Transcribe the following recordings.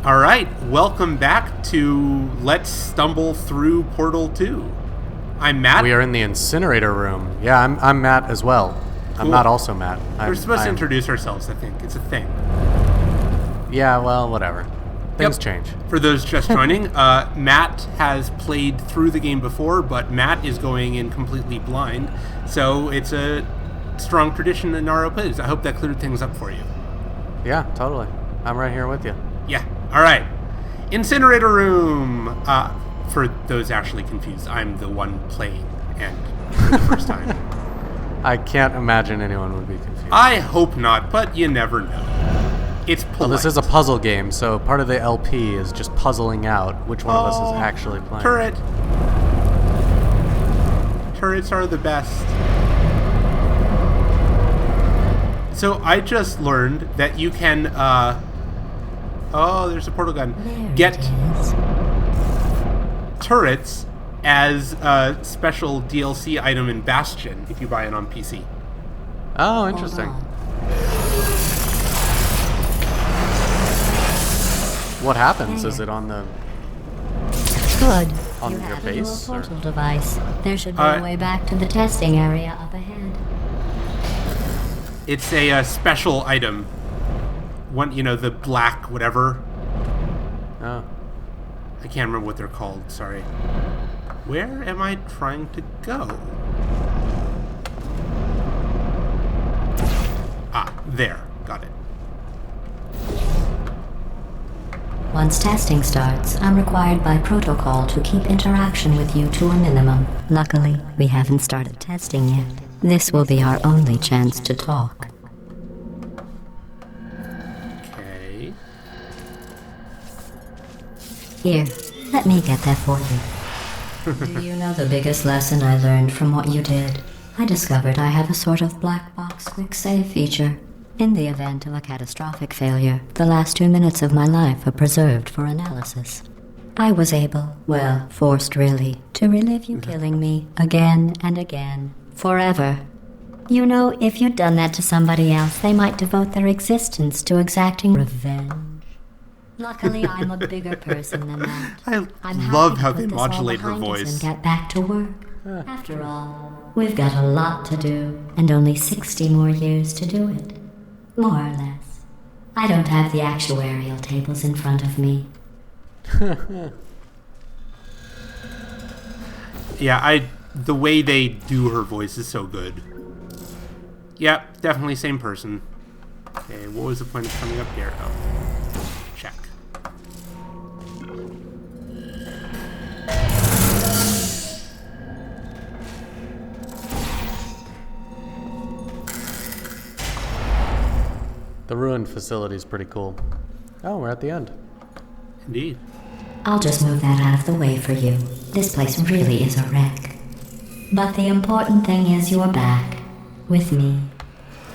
All right, welcome back to Let's Stumble Through Portal 2. I'm Matt. We are in the incinerator room. Yeah, I'm Matt as well. Cool. I'm not also Matt. We're supposed to introduce ourselves, I think. It's a thing. Yeah, well, whatever. Things change. For those just joining, Matt has played through the game before, but Matt is going in completely blind, so it's a strong tradition in ROPs. I hope that cleared things up for you. Yeah, totally. I'm right here with you. Yeah. All right. Incinerator room. For those actually confused, I'm the one playing, and for the first time. I can't imagine anyone would be confused. I hope not, but you never know. It's polite. Well, this is a puzzle game, so part of the LP is just puzzling out which one of us is actually playing. Turret. Turrets are the best. So I just learned that you can, there's a portal gun. Get turrets as a special DLC item in Bastion if you buy it on PC. Oh, interesting. What happens? Is it on the... Good. On you your have base, a or- dual portal device. There should be a way back to the testing area up ahead. It's a special item. One, the black whatever. Oh. I can't remember what they're called, sorry. Where am I trying to go? Ah, there. Got it. Once testing starts, I'm required by protocol to keep interaction with you to a minimum. Luckily, we haven't started testing yet. This will be our only chance to talk. Okay. Here, let me get that for you. Do you know the biggest lesson I learned from what you did? I discovered I have a sort of black box quick save feature. In the event of a catastrophic failure, the last 2 minutes of my life are preserved for analysis. I was able, forced really, to relive you killing me again and again, forever. You know, if you'd done that to somebody else, they might devote their existence to exacting revenge. Luckily, I'm a bigger person than that. I love how they modulate her And voice. get back to work. After all, we've got a lot to do, and only 60 more years to do it. More or less. I don't have the actuarial tables in front of me. Yeah, the way they do her voice is so good. Yep, definitely same person. Okay, what was the point of coming up here? Oh, check. The ruined facility is pretty cool. Oh, we're at the end. Indeed. I'll just move that out of the way for you. This place really is a wreck. But the important thing is you're back. With me.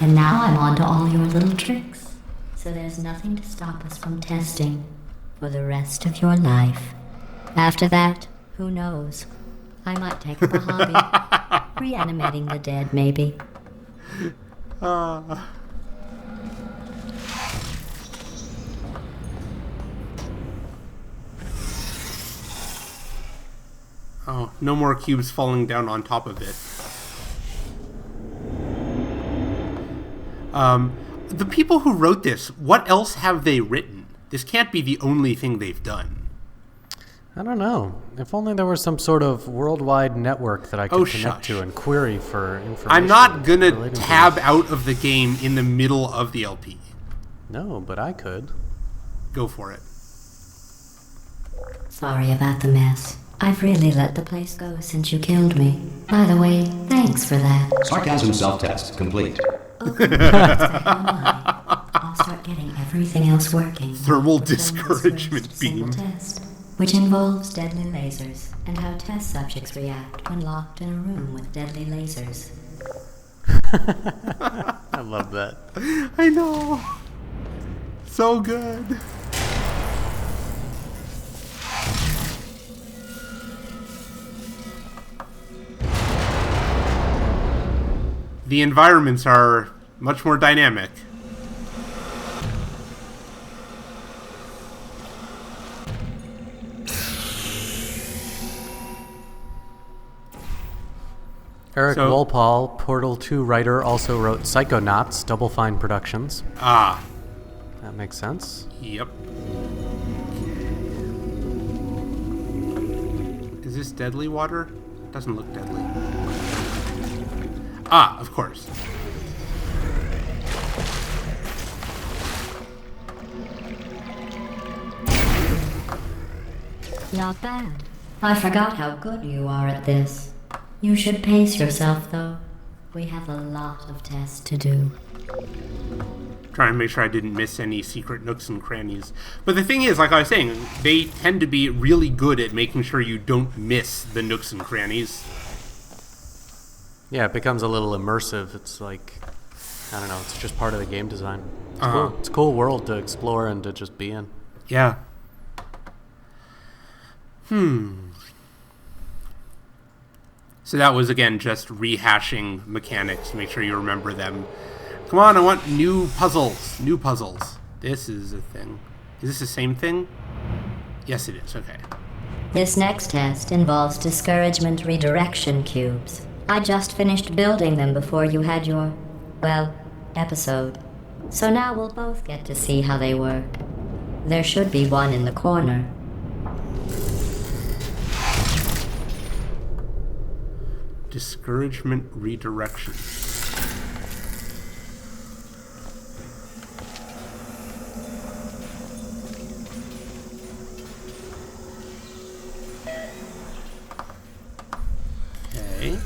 And now I'm on to all your little tricks. So there's nothing to stop us from testing for the rest of your life. After that, who knows? I might take up a hobby. Reanimating the dead, maybe. Oh, no more cubes falling down on top of it. The people who wrote this, what else have they written? This can't be the only thing they've done. I don't know. If only there was some sort of worldwide network that I could connect to and query for information. I'm not gonna related to tab this. out of the game in the middle of the LP. No, but I could. Go for it. Sorry about the mess. I've really let the place go since you killed me. By the way, thanks for that. Sarcasm self-test complete. Okay, that's the hell mine. I'll start getting everything else working. Thermal But then this discouragement first single beam. Test, which involves deadly lasers and how test subjects react when locked in a room with deadly lasers. I love that. I know. So good. The environments are much more dynamic. Eric Wolpaw, Portal 2 writer, also wrote Psychonauts, Double Fine Productions. Ah. That makes sense. Yep. Is this deadly water? Doesn't look deadly. Ah, of course. Not bad. I forgot how good you are at this. You should pace yourself, though. We have a lot of tests to do. Trying to make sure I didn't miss any secret nooks and crannies. But the thing is, like I was saying, they tend to be really good at making sure you don't miss the nooks and crannies. Yeah, it becomes a little immersive. It's like, I don't know, it's just part of the game design. It's cool. It's a cool world to explore and to just be in. Yeah. So that was, again, just rehashing mechanics to make sure you remember them. Come on, I want new puzzles. New puzzles. This is a thing. Is this the same thing? Yes, it is. Okay. This next test involves discouragement redirection cubes. I just finished building them before you had your, episode. So now we'll both get to see how they work. There should be one in the corner. Discouragement redirection. Okay.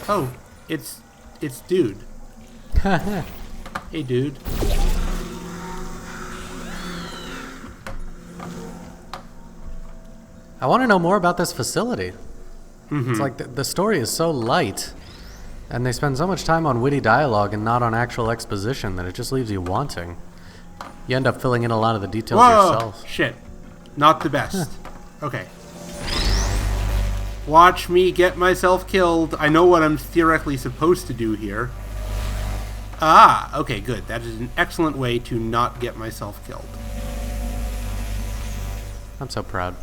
Oh, it's dude. Hey, dude. I want to know more about this facility. It's like the story is so light, and they spend so much time on witty dialogue and not on actual exposition that it just leaves you wanting. You end up filling in a lot of the details yourself. Shit. Not the best. Okay. Watch me get myself killed. I know what I'm theoretically supposed to do here. Ah, okay, good. That is an excellent way to not get myself killed. I'm so proud.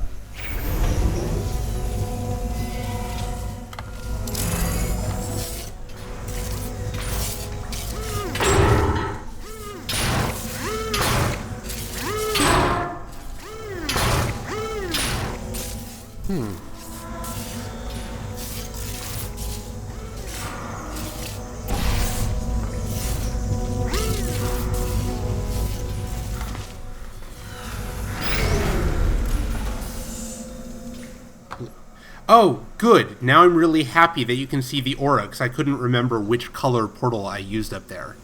Oh, good. Now I'm really happy that you can see the aura, because I couldn't remember which color portal I used up there.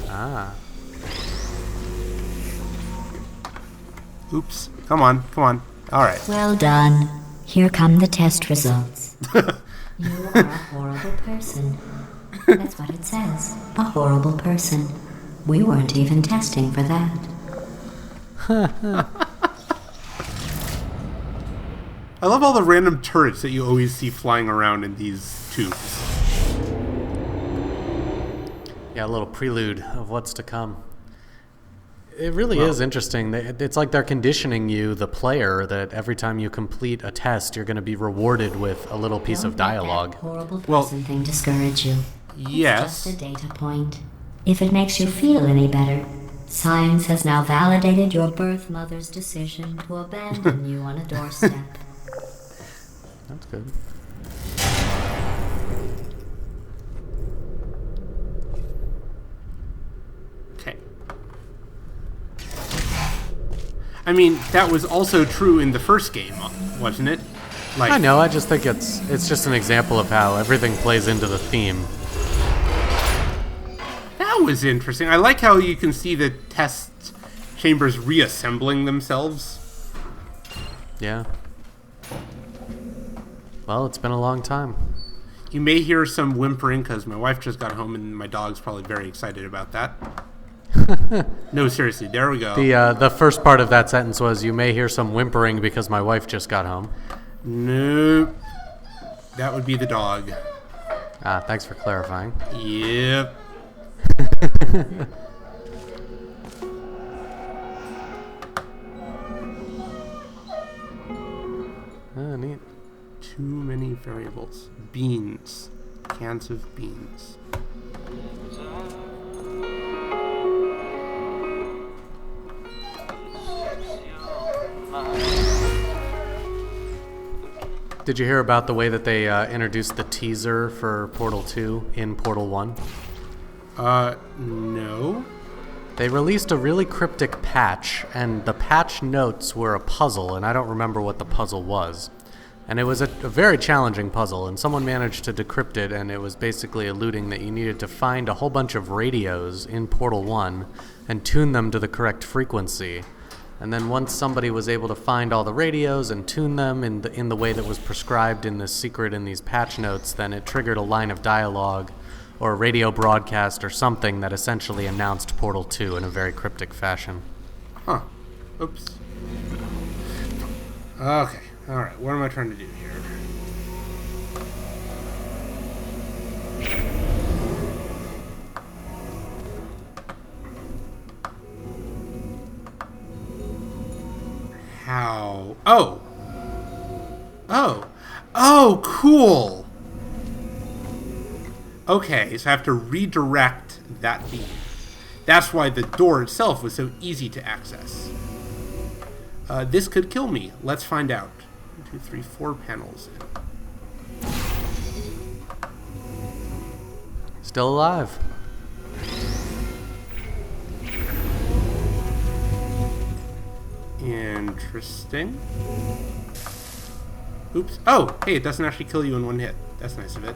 Ah. Oops. Come on, come on. All right. Well done. Here come the test results. You are a horrible person. That's what it says. A horrible person. We weren't even testing for that. I love all the random turrets that you always see flying around in these tubes. Yeah, a little prelude of what's to come. It really is interesting. It's like they're conditioning you, the player, that every time you complete a test, you're going to be rewarded with a little piece of dialogue. Don't let that horrible person thing discourage you. Yes. It's just a data point. If it makes you feel any better, science has now validated your birth mother's decision to abandon you on a doorstep. That's good. Okay. I mean, that was also true in the first game, wasn't it? Like, I know, I just think it's just an example of how everything plays into the theme. that was interesting. I like how you can see the test chambers reassembling themselves. Yeah. Well, it's been a long time. You may hear some whimpering because my wife just got home and my dog's probably very excited about that. No, seriously, there we go. The first part of that sentence was, you may hear some whimpering because my wife just got home. Nope. That would be the dog. Ah, thanks for clarifying. Yep. Neat. Too many variables. Beans. Cans of beans. Did you hear about the way that they introduced the teaser for Portal 2 in Portal 1? No. They released a really cryptic patch, and the patch notes were a puzzle, and I don't remember what the puzzle was. And it was a very challenging puzzle, and someone managed to decrypt it, and it was basically alluding that you needed to find a whole bunch of radios in Portal 1 and tune them to the correct frequency. And then once somebody was able to find all the radios and tune them in the way that was prescribed in this secret in these patch notes, then it triggered a line of dialogue or a radio broadcast or something that essentially announced Portal 2 in a very cryptic fashion. Huh. Oops. Okay. Alright, what am I trying to do here? How? Oh! Oh, cool! Okay, so I have to redirect that beam. That's why the door itself was so easy to access. This could kill me. Let's find out. 1, 2, 3, 4 panels in. Still alive. Interesting. Oops. Oh, hey, it doesn't actually kill you in one hit. That's nice of it.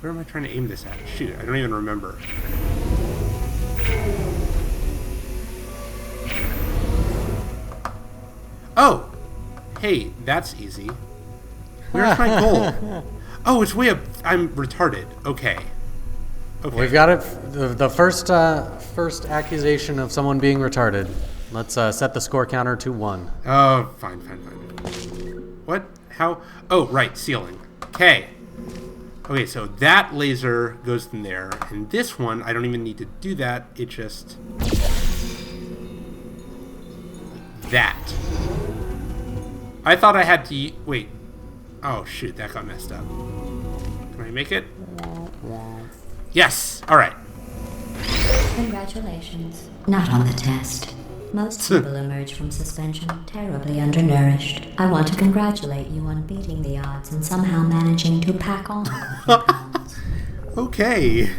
Where am I trying to aim this at? Shoot, I don't even remember. Oh! Hey, that's easy. Where's my goal? Oh, it's way up. I'm retarded. Okay. Okay. We've got it. The first accusation of someone being retarded. Let's set the score counter to 1. Oh, fine. What? How? Oh, right, ceiling. Okay. Okay, so that laser goes in there, and this one, I don't even need to do that. It just... that. I thought I had to... Wait. Oh, shoot, that got messed up. Can I make it? Yes! Alright. Congratulations. Not on the test. Most people emerge from suspension terribly undernourished. I want to congratulate you on beating the odds and somehow managing to pack on a few pounds. Okay.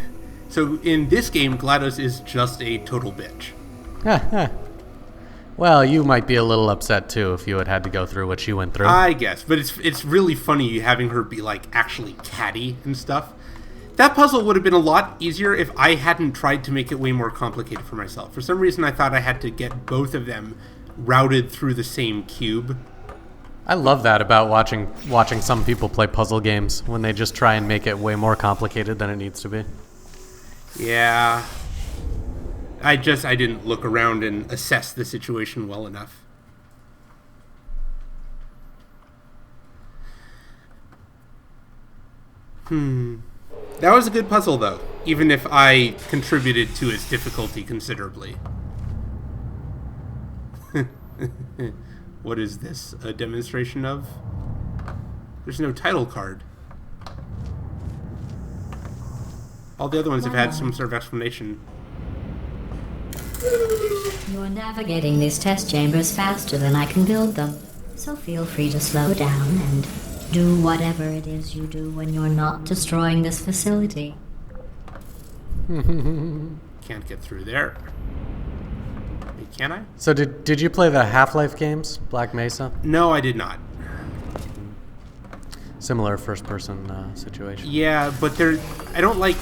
So in this game, GLaDOS is just a total bitch. Well, you might be a little upset too if you had to go through what she went through. I guess, but it's really funny having her be like actually catty and stuff. That puzzle would have been a lot easier if I hadn't tried to make it way more complicated for myself. For some reason, I thought I had to get both of them routed through the same cube. I love that about watching some people play puzzle games when they just try and make it way more complicated than it needs to be. Yeah. I didn't look around and assess the situation well enough. That was a good puzzle, though, even if I contributed to its difficulty considerably. What is this a demonstration of? There's no title card. All the other ones have had some sort of explanation. You're navigating these test chambers faster than I can build them, so feel free to slow down and do whatever it is you do when you're not destroying this facility. Can't get through there. Wait, can I? So did you play the Half-Life games, Black Mesa? No, I did not. Similar first-person situation. Yeah, but I don't like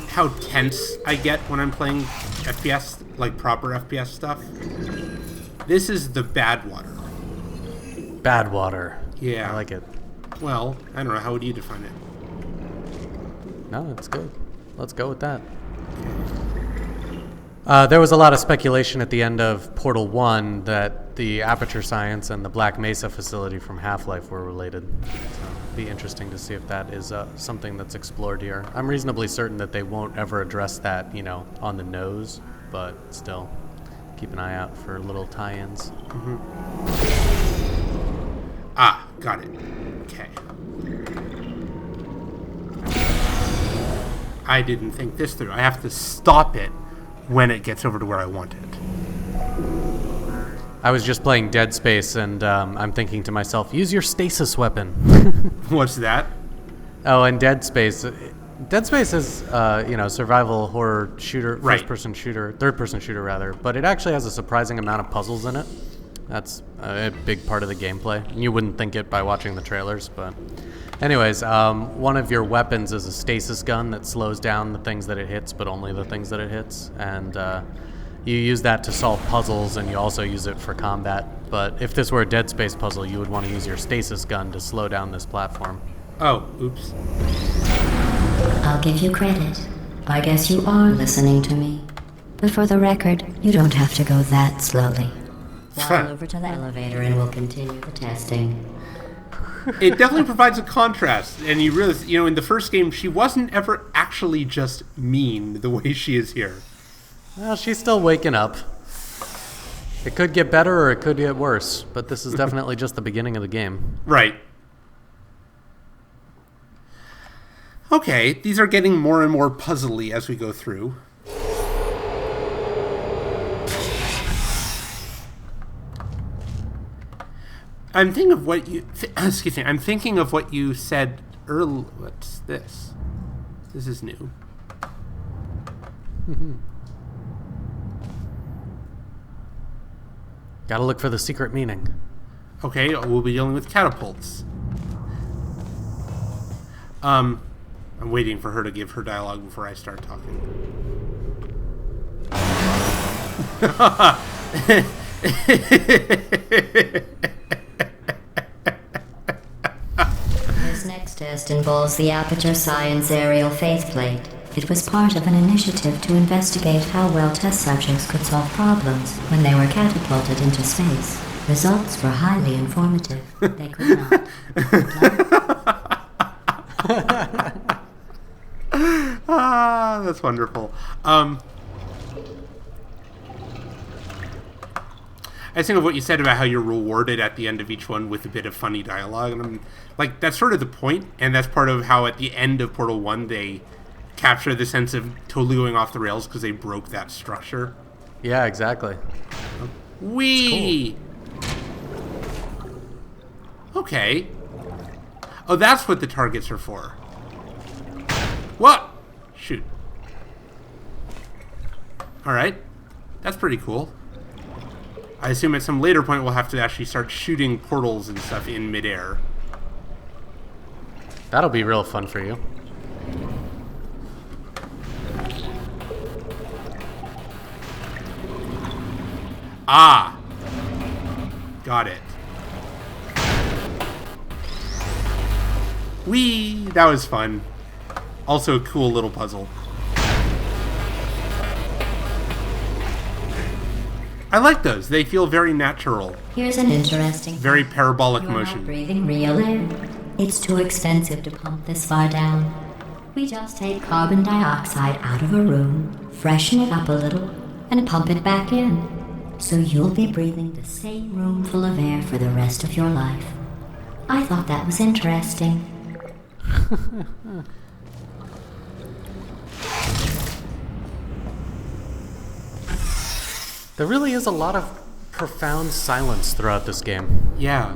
how tense I get when I'm playing FPS, like proper FPS stuff. This is the bad water. Bad water. Yeah. I like it. Well, I don't know. How would you define it? No, it's good. Let's go with that. There was a lot of speculation at the end of Portal 1 that the Aperture Science and the Black Mesa facility from Half-Life were related. So it'd be interesting to see if that is something that's explored here. I'm reasonably certain that they won't ever address that, on the nose, but still, keep an eye out for little tie-ins. Ah, got it. Okay. I didn't think this through. I have to stop it when it gets over to where I want it. I was just playing Dead Space, and I'm thinking to myself, use your stasis weapon. What's that? Oh, and Dead Space is, survival horror shooter, Right. first-person shooter, third-person shooter rather, but it actually has a surprising amount of puzzles in it. That's a big part of the gameplay. You wouldn't think it by watching the trailers, but... Anyways, one of your weapons is a stasis gun that slows down the things that it hits, but only the things that it hits, and you use that to solve puzzles, and you also use it for combat. But if this were a Dead Space puzzle, you would want to use your stasis gun to slow down this platform. Oh, oops. I'll give you credit. I guess you are listening to me. But for the record, you don't have to go that slowly. Fly over to the elevator and we'll continue the testing. It definitely provides a contrast, and you realize, in the first game, she wasn't ever actually just mean the way she is here. Well, she's still waking up. It could get better or it could get worse, but this is definitely just the beginning of the game. Right. Okay, these are getting more and more puzzly as we go through. I'm thinking of what you... excuse me. I'm thinking of what you said earlier. What's this? This is new. Gotta look for the secret meaning. Okay, we'll be dealing with catapults. I'm waiting for her to give her dialogue before I start talking. This next test involves the Aperture Science Aerial Faceplate. It was part of an initiative to investigate how well test subjects could solve problems when they were catapulted into space. Results were highly informative. They could not. That's wonderful. I think of what you said about how you're rewarded at the end of each one with a bit of funny dialogue, and I'm like, that's sort of the point, and that's part of how at the end of Portal 1 they capture the sense of totally going off the rails because they broke that structure. Yeah, exactly. Whee! Okay. Oh, that's what the targets are for. What? Shoot. Alright. That's pretty cool. I assume at some later point we'll have to actually start shooting portals and stuff in midair. That'll be real fun for you. Ah! Got it. Whee! That was fun. Also a cool little puzzle. I like those. They feel very natural. Here's an interesting... Very parabolic You're motion. not breathing real air. It's too expensive to pump this far down. We just take carbon dioxide out of a room, freshen it up a little, and pump it back in. So you'll be breathing the same room full of air for the rest of your life. I thought that was interesting. There really is a lot of profound silence throughout this game. Yeah.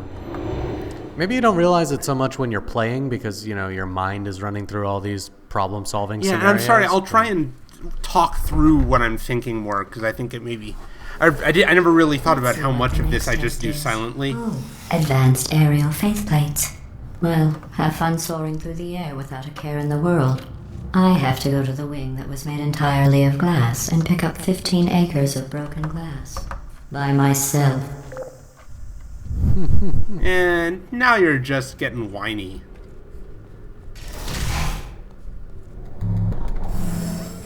Maybe you don't realize it so much when you're playing because, your mind is running through all these problem-solving Yeah, scenarios. and I'm sorry. I'll try and talk through what I'm thinking more because I think it maybe... I never really thought about how much of this I just do silently. Oh, advanced aerial faceplates. Well, have fun soaring through the air without a care in the world. I have to go to the wing that was made entirely of glass and pick up 15 acres of broken glass. By myself. And now you're just getting whiny.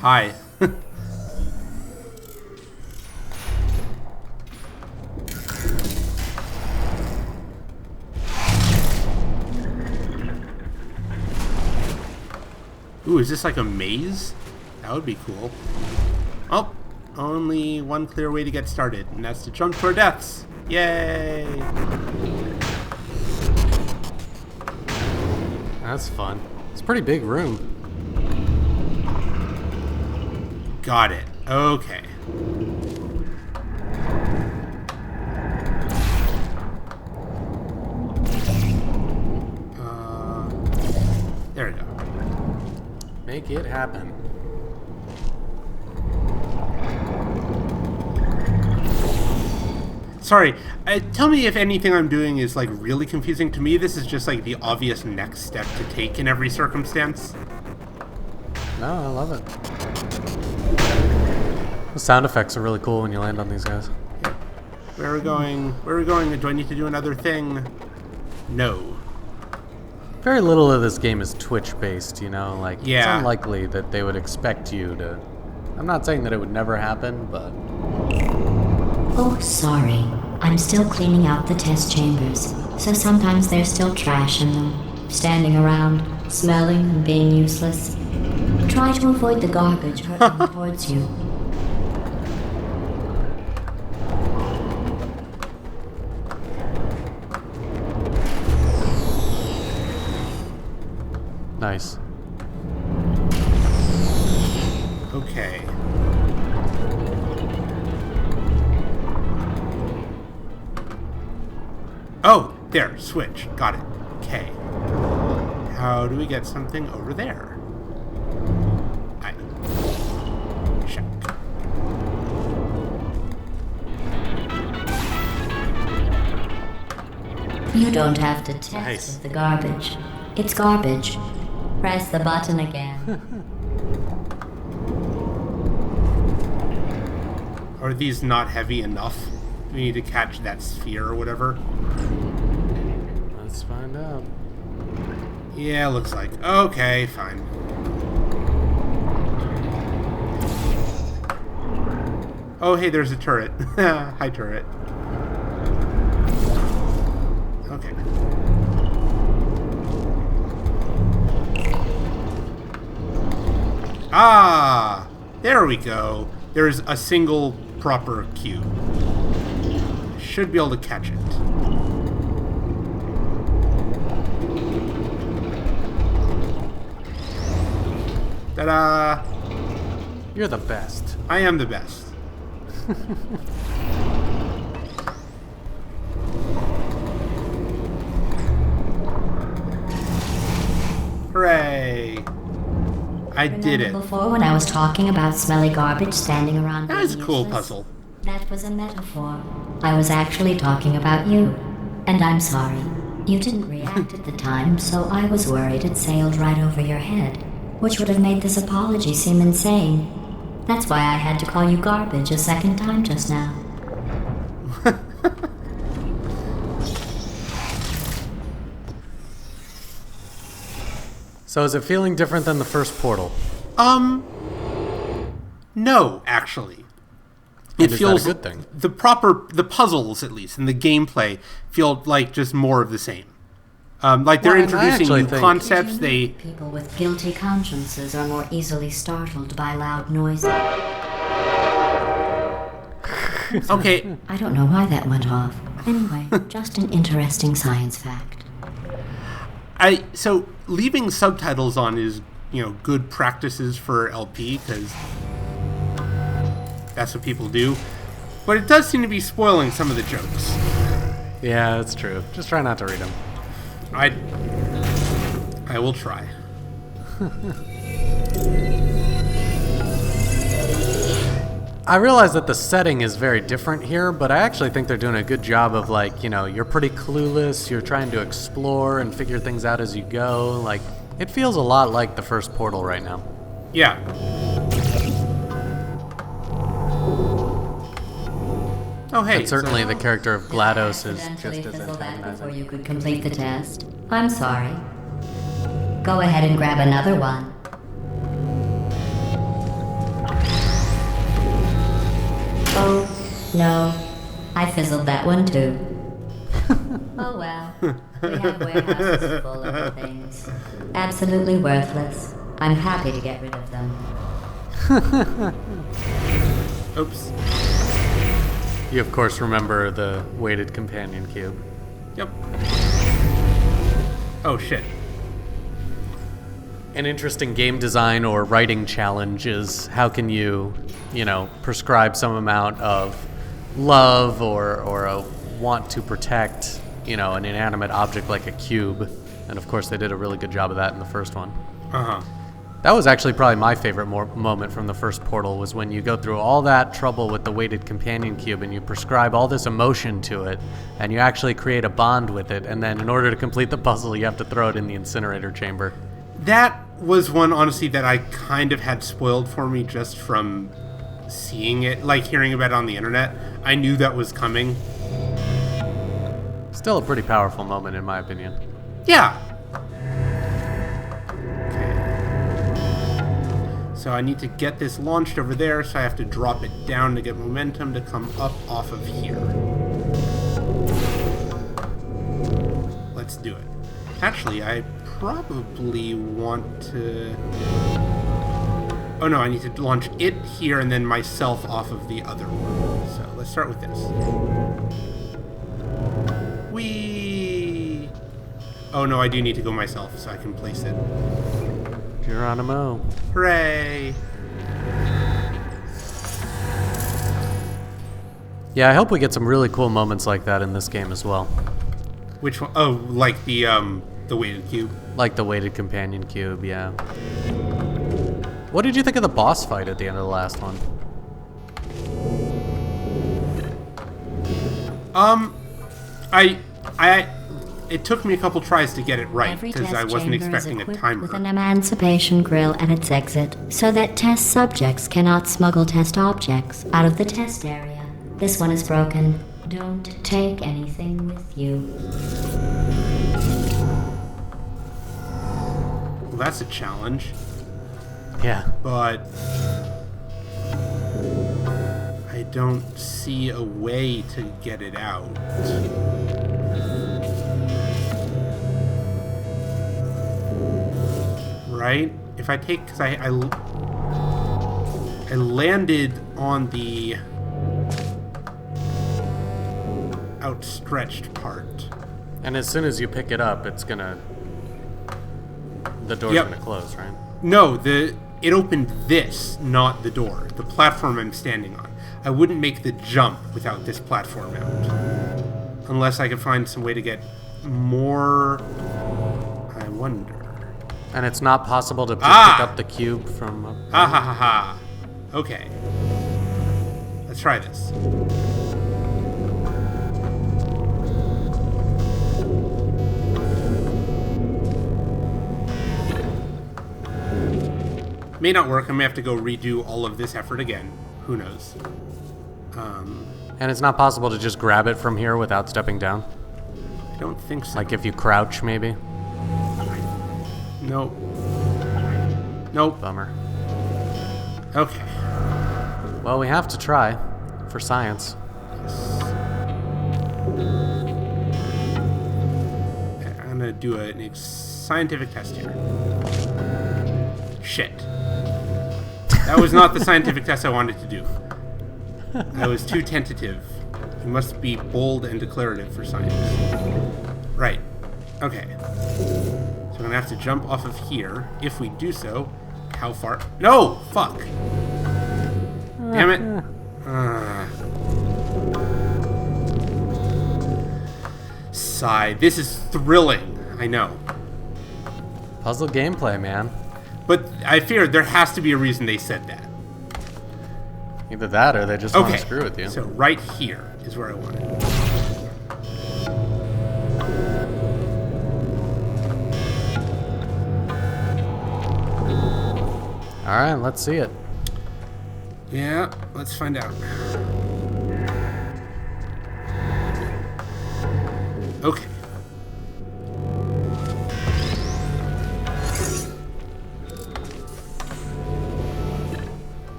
Hi. Ooh, is this like a maze? That would be cool. Oh, Only one clear way to get started, and that's to jump to our deaths. Yay! That's fun. It's a pretty big room. Got it. Okay. There we go. Make it happen. Sorry, tell me if anything I'm doing is like really confusing. To me, this is just like the obvious next step to take in every circumstance. No, I love it. The sound effects are really cool when you land on these guys. Where are we going? Where are we going? Do I need to do another thing? No. Very little of this game is Twitch-based, you know? Like, Yeah. It's unlikely that they would expect you to... I'm not saying that it would never happen, but... Oh, sorry. I'm still cleaning out the test chambers, so sometimes there's still trash in them, standing around, smelling and being useless. Try to avoid the garbage hurtling towards you. Nice. Okay. Oh, there, switch. Got it. Okay. How do we get something over there? Check. You don't have to test Nice. with the garbage. It's garbage. Press the button again. Are these not heavy enough? Do we need to catch that sphere or whatever? Let's find out. Yeah, looks like. Okay, fine. Oh, hey, there's a turret. Hi, turret. Okay. Ah! There we go. There's a single proper cube. Should be able to catch it. Ta-da! You're the best. I am the best. Hooray! I did it. Before, when I was talking about smelly garbage standing around. That was a being cool useless? puzzle. That was a metaphor. I was actually talking about you. And I'm sorry. You didn't react at the time, so I was worried it sailed right over your head, which would have made this apology seem insane. That's why I had to call you garbage a second time just now. So is it feeling different than the first Portal? No, actually. And It is feels that a good thing? the puzzles, at least, and the gameplay feel like just more of the same. Like they're Well, and I introducing actually new think- concepts. They People with guilty consciences are more easily startled by loud noises. okay. I don't know why that went off. Anyway, just an interesting science fact. So leaving subtitles on is, good practices for LP because that's what people do. But it does seem to be spoiling some of the jokes. Yeah, that's true. Just try not to read them. I will try. I realize that the setting is very different here, but I actually think they're doing a good job of, like, you're pretty clueless, you're trying to explore and figure things out as you go. Like, it feels a lot like the first Portal right now. Yeah. Oh, hey. And certainly the character of GLaDOS is Accidentally just as fizzled out before antagonizing. you could complete the test. I'm sorry. Go ahead and grab another one. Oh, no. I fizzled that one too. Oh well. We have warehouses full of things. Absolutely worthless. I'm happy to get rid of them. Oops. You, of course, remember the weighted companion cube. Yep. Oh, shit. An interesting game design or writing challenge is how can you, prescribe some amount of love or a want to protect, an inanimate object like a cube. And of course, they did a really good job of that in the first one. Uh-huh. That was actually probably my favorite moment from the first Portal, was when you go through all that trouble with the weighted companion cube and you prescribe all this emotion to it and you actually create a bond with it, and then in order to complete the puzzle you have to throw it in the incinerator chamber. That was one, honestly, that I kind of had spoiled for me just from seeing it, like hearing about it on the internet. I knew that was coming. Still a pretty powerful moment in my opinion. Yeah. So I need to get this launched over there, so I have to drop it down to get momentum to come up off of here. Let's do it. Actually, I probably want to... Oh no, I need to launch it here and then myself off of the other one. So let's start with this. Whee! Oh no, I do need to go myself so I can place it. Geronimo. Hooray! Yeah, I hope we get some really cool moments like that in this game as well. Which one? Oh, like the weighted cube. Like the weighted companion cube, yeah. What did you think of the boss fight at the end of the last one? It took me a couple tries to get it right because I wasn't expecting a timer. With an emancipation grill at its exit, so that test subjects cannot smuggle test objects out of the test area. This one is broken. Don't take anything with you. Well, that's a challenge. Yeah. But I don't see a way to get it out. Right? If I take... Because I landed on the outstretched part. And as soon as you pick it up, it's gonna... The door's Yep. gonna close, right? No, it opened this, not the door. The platform I'm standing on. I wouldn't make the jump without this platform out. Unless I could find some way to get more... I wonder... And it's not possible to pick up the cube from up Ha ha ha ha. Okay. Let's try this. May not work. I may have to go redo all of this effort again. Who knows? And it's not possible to just grab it from here without stepping down? I don't think so. Like if you crouch, maybe? Nope. Nope. Bummer. Okay. Well, we have to try. For science. I'm gonna do a scientific test here. Shit. That was not the scientific test I wanted to do. I was too tentative. You must be bold and declarative for science. Right. Okay. So I'm gonna have to jump off of here. If we do so, how far? No! Fuck! Damn it. Sigh. This is thrilling. I know. Puzzle gameplay, man. But I fear there has to be a reason they said that. Either that or they just want to screw with you. So right here is where I want it. Alright, let's see it. Yeah, let's find out. Okay.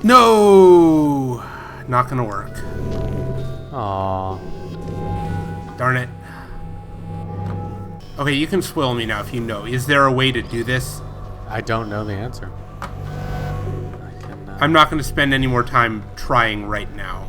No! Not gonna work. Aww. Darn it. Okay, you can swill me now if you know. Is there a way to do this? I don't know the answer. I can, I'm not going to spend any more time trying right now.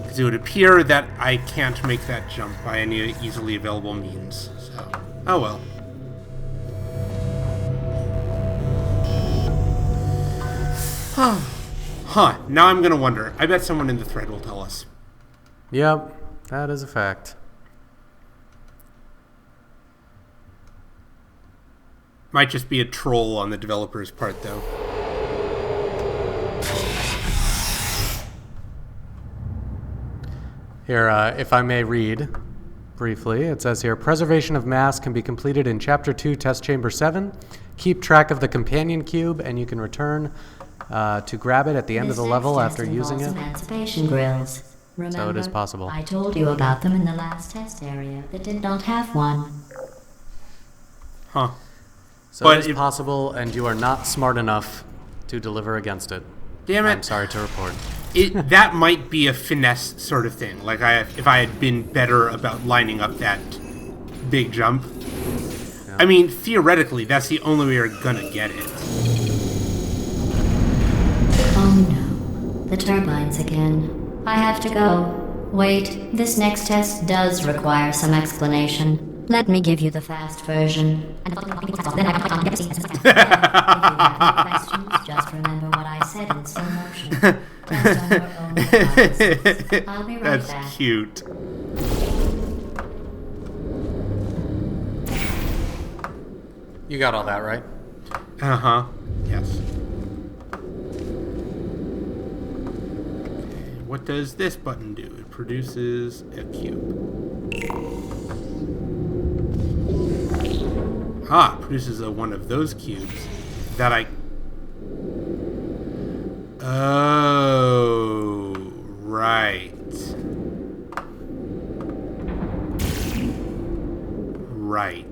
Because it would appear that I can't make that jump by any easily available means. So, oh well. Huh, now I'm going to wonder. I bet someone in the thread will tell us. Yep, that is a fact. Might just be a troll on the developer's part, though. Here, if I may read briefly, it says here, preservation of mass can be completed in Chapter 2, Test Chamber 7. Keep track of the companion cube, and you can return to grab it at the end of the level after using it. Emancipation grills. Remember, So it is possible. I told you about them in the last test area that did not have one. Huh. So But it is possible, and you are not smart enough to deliver against it. Damn it. I'm sorry to report. That might be a finesse sort of thing. Like, if I had been better about lining up that big jump. Yeah. I mean, theoretically, that's the only way you're gonna get it. Oh no, the turbines again. I have to go. Wait, this next test does require some explanation. Let me give you the fast version. Then if you have questions, just remember what I said in slow motion. Rest on your own devices. I'll be right That's back. cute. You got all that, right? Uh-huh. Yes. What does this button do? It produces a cube. Ah, produces one of those cubes that I... Oh, right. Right.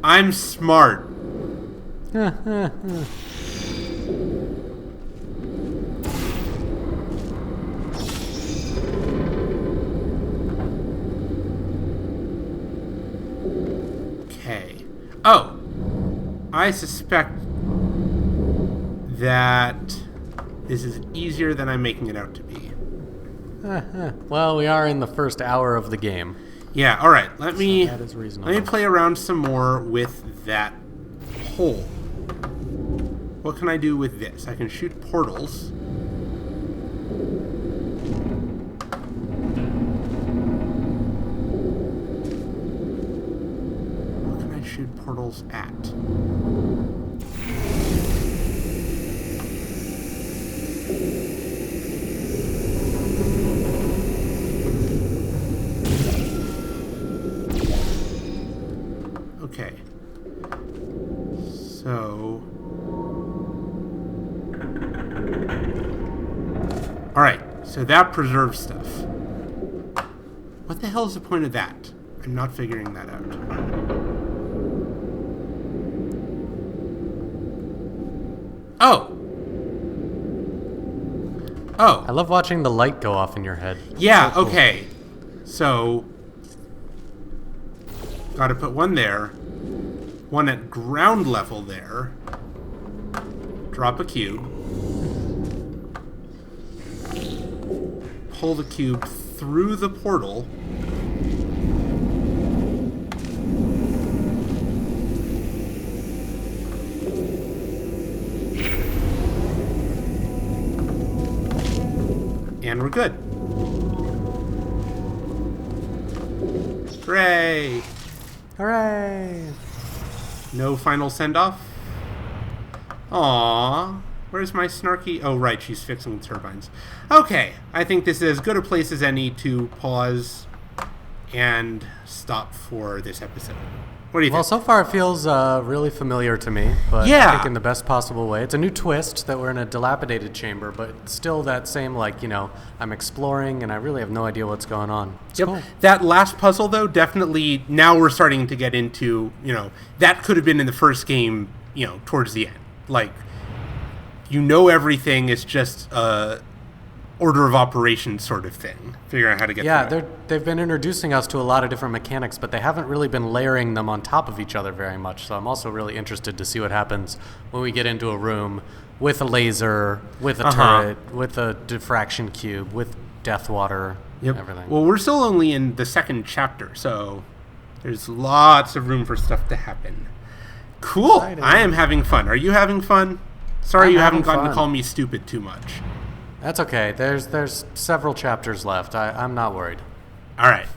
I'm smart. Okay. Oh, I suspect that this is easier than I'm making it out to be. Well, we are in the first hour of the game. Yeah, all right. Let me That is reasonable. let me play around some more with that hole. What can I do with this? I can shoot portals. What can I shoot portals at? Okay. So... Alright, so that preserves stuff. What the hell is the point of that? I'm not figuring that out. Oh! Oh! I love watching the light go off in your head. Yeah, So cool. okay. So... Gotta put one there. One at ground level there. Drop a cube. Pull the cube through the portal. And we're good. Hooray! Hooray! No final send-off? Aww. Where's my snarky... Oh, right, she's fixing the turbines. Okay, I think this is as good a place as any to pause and stop for this episode. What do you Well, think? so far it feels really familiar to me, but Yeah. I think in the best possible way. It's a new twist that we're in a dilapidated chamber, but still that same, like, you know, I'm exploring and I really have no idea what's going on. It's Yep. cool. That last puzzle, though, definitely, now we're starting to get into, that could have been in the first game, towards the end. Like, everything is just a order of operations sort of thing, figuring out how to get through it. They've been introducing us to a lot of different mechanics, but they haven't really been layering them on top of each other very much. So I'm also really interested to see what happens when we get into a room with a laser, with a turret, with a diffraction cube, with death water, everything. Well, we're still only in the second chapter, so there's lots of room for stuff to happen. Cool. Exciting. I am having fun. Are you having fun? Sorry you haven't gotten to call me stupid too much. That's okay. There's several chapters left. I'm not worried. All right.